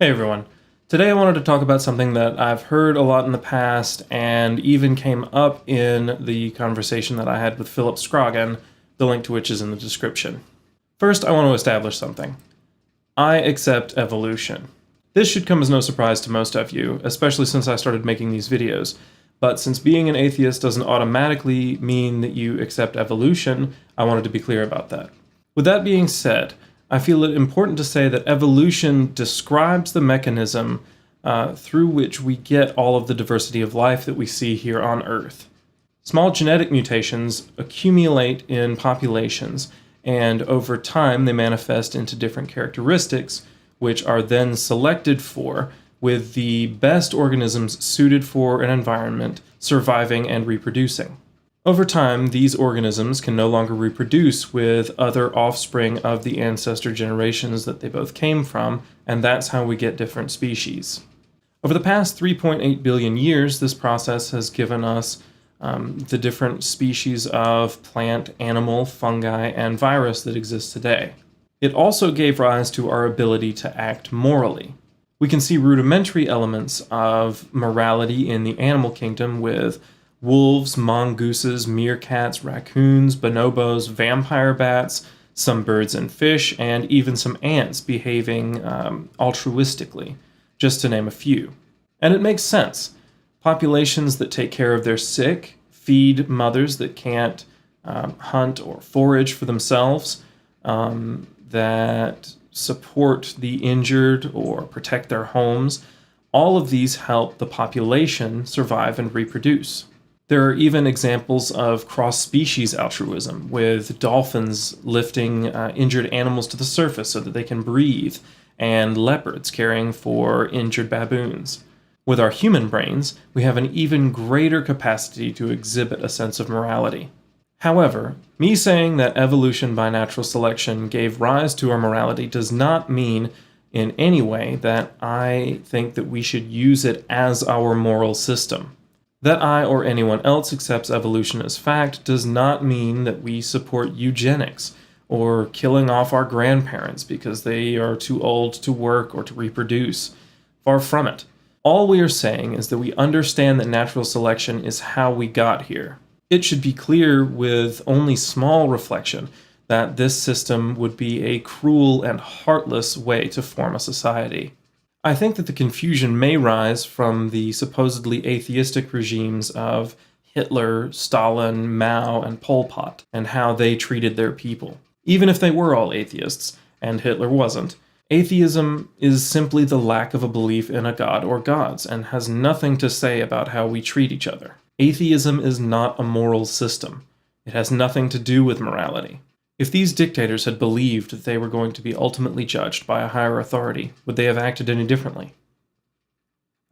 Hey everyone. Today I wanted to talk about something that I've heard a lot in the past and even came up in the conversation that I had with Philip Scroggin, the link to which is in the description. First, I want to establish something. I accept evolution. This should come as no surprise to most of you, especially since I started making these videos. But since being an atheist doesn't automatically mean that you accept evolution, I wanted to be clear about that. With that being said, I feel it important to say that evolution describes the mechanism through which we get all of the diversity of life that we see here on Earth. Small genetic mutations accumulate in populations, and over time they manifest into different characteristics, which are then selected for, with the best organisms suited for an environment surviving and reproducing. Over time, these organisms can no longer reproduce with other offspring of the ancestor generations that they both came from, and that's how we get different species. Over the past 3.8 billion years, this process has given us the different species of plant, animal, fungi, and virus that exist today. It also gave rise to our ability to act morally. We can see rudimentary elements of morality in the animal kingdom with wolves, mongooses, meerkats, raccoons, bonobos, vampire bats, some birds and fish, and even some ants behaving altruistically, just to name a few. And it makes sense. Populations that take care of their sick, feed mothers that can't hunt or forage for themselves, that support the injured or protect their homes, all of these help the population survive and reproduce. There are even examples of cross-species altruism, with dolphins lifting injured animals to the surface so that they can breathe, and leopards caring for injured baboons. With our human brains, we have an even greater capacity to exhibit a sense of morality. However, me saying that evolution by natural selection gave rise to our morality does not mean in any way that I think that we should use it as our moral system. That I or anyone else accepts evolution as fact does not mean that we support eugenics or killing off our grandparents because they are too old to work or to reproduce. Far from it. All we are saying is that we understand that natural selection is how we got here. It should be clear with only small reflection that this system would be a cruel and heartless way to form a society. I think that the confusion may rise from the supposedly atheistic regimes of Hitler, Stalin, Mao, and Pol Pot, and how they treated their people. Even if they were all atheists, and Hitler wasn't, atheism is simply the lack of a belief in a god or gods, and has nothing to say about how we treat each other. Atheism is not a moral system. It has nothing to do with morality. If these dictators had believed that they were going to be ultimately judged by a higher authority, would they have acted any differently?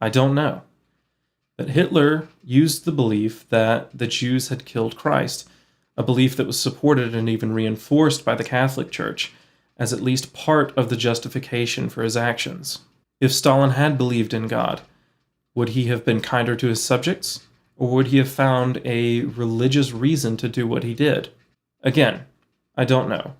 I don't know. But Hitler used the belief that the Jews had killed Christ, a belief that was supported and even reinforced by the Catholic Church, as at least part of the justification for his actions. If Stalin had believed in God, would he have been kinder to his subjects? Or would he have found a religious reason to do what he did? Again, I don't know,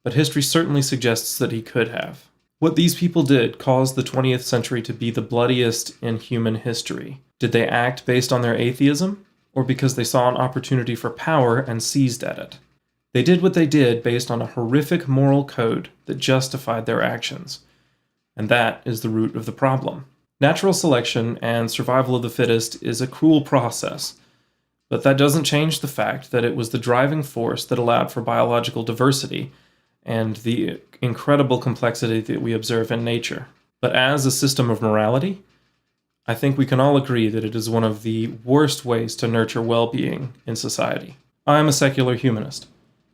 but history certainly suggests that he could have. What these people did caused the 20th century to be the bloodiest in human history. Did they act based on their atheism, or because they saw an opportunity for power and seized at it? They did what they did based on a horrific moral code that justified their actions. And that is the root of the problem. Natural selection and survival of the fittest is a cruel process, but that doesn't change the fact that it was the driving force that allowed for biological diversity and the incredible complexity that we observe in nature. But as a system of morality, I think we can all agree that it is one of the worst ways to nurture well-being in society. I am a secular humanist.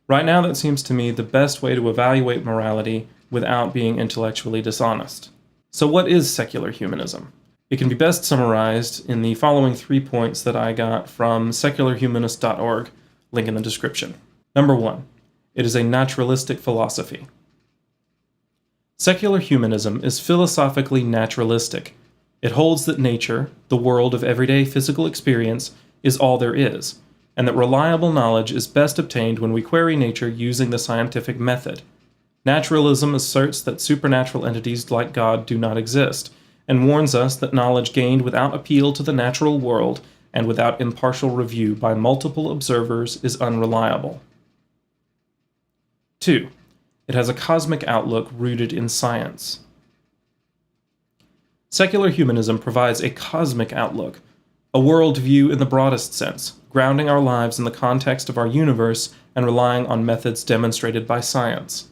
Right now, that seems to me the best way to evaluate morality without being intellectually dishonest. So what is secular humanism? It can be best summarized in the following 3 points that I got from secularhumanist.org, link in the description. Number 1, it is a naturalistic philosophy. Secular humanism is philosophically naturalistic. It holds that nature, the world of everyday physical experience, is all there is, and that reliable knowledge is best obtained when we query nature using the scientific method. Naturalism asserts that supernatural entities like God do not exist, and warns us that knowledge gained without appeal to the natural world and without impartial review by multiple observers is unreliable. 2. It has a cosmic outlook rooted in science. Secular humanism provides a cosmic outlook, a worldview in the broadest sense, grounding our lives in the context of our universe and relying on methods demonstrated by science.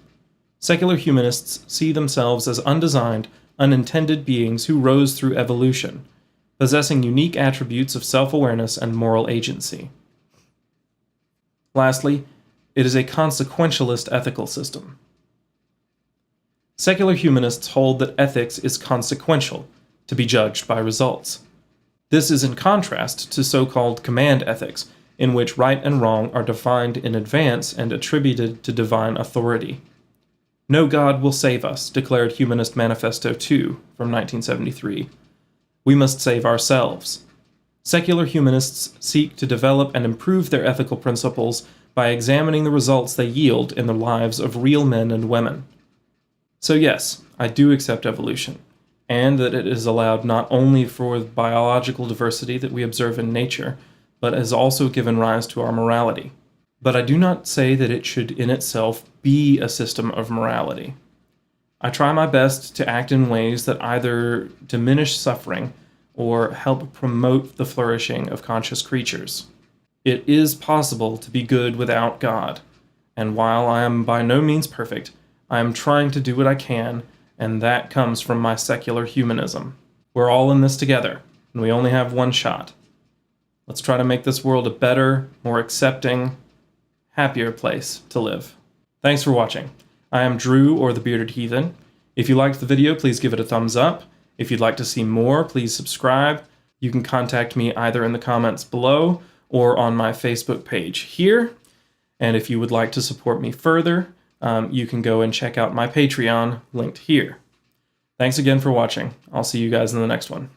Secular humanists see themselves as undesigned, unintended beings who rose through evolution, possessing unique attributes of self-awareness and moral agency. Lastly, it is a consequentialist ethical system. Secular humanists hold that ethics is consequential, to be judged by results. This is in contrast to so-called command ethics, in which right and wrong are defined in advance and attributed to divine authority. No God will save us, declared Humanist Manifesto 2 from 1973. We must save ourselves. Secular humanists seek to develop and improve their ethical principles by examining the results they yield in the lives of real men and women. So yes, I do accept evolution, and that it is allowed not only for the biological diversity that we observe in nature, but has also given rise to our morality. But I do not say that it should in itself be a system of morality. I try my best to act in ways that either diminish suffering or help promote the flourishing of conscious creatures. It is possible to be good without God, and while I am by no means perfect, I am trying to do what I can, and that comes from my secular humanism. We're all in this together, and we only have one shot. Let's try to make this world a better, more accepting, happier place to live. Thanks for watching. I am Drew, or the Bearded Heathen. If you liked the video, please give it a thumbs up. If you'd like to see more, please subscribe. You can contact me either in the comments below or on my Facebook page here. And if you would like to support me further, you can go and check out my Patreon linked here. Thanks again for watching. I'll see you guys in the next one.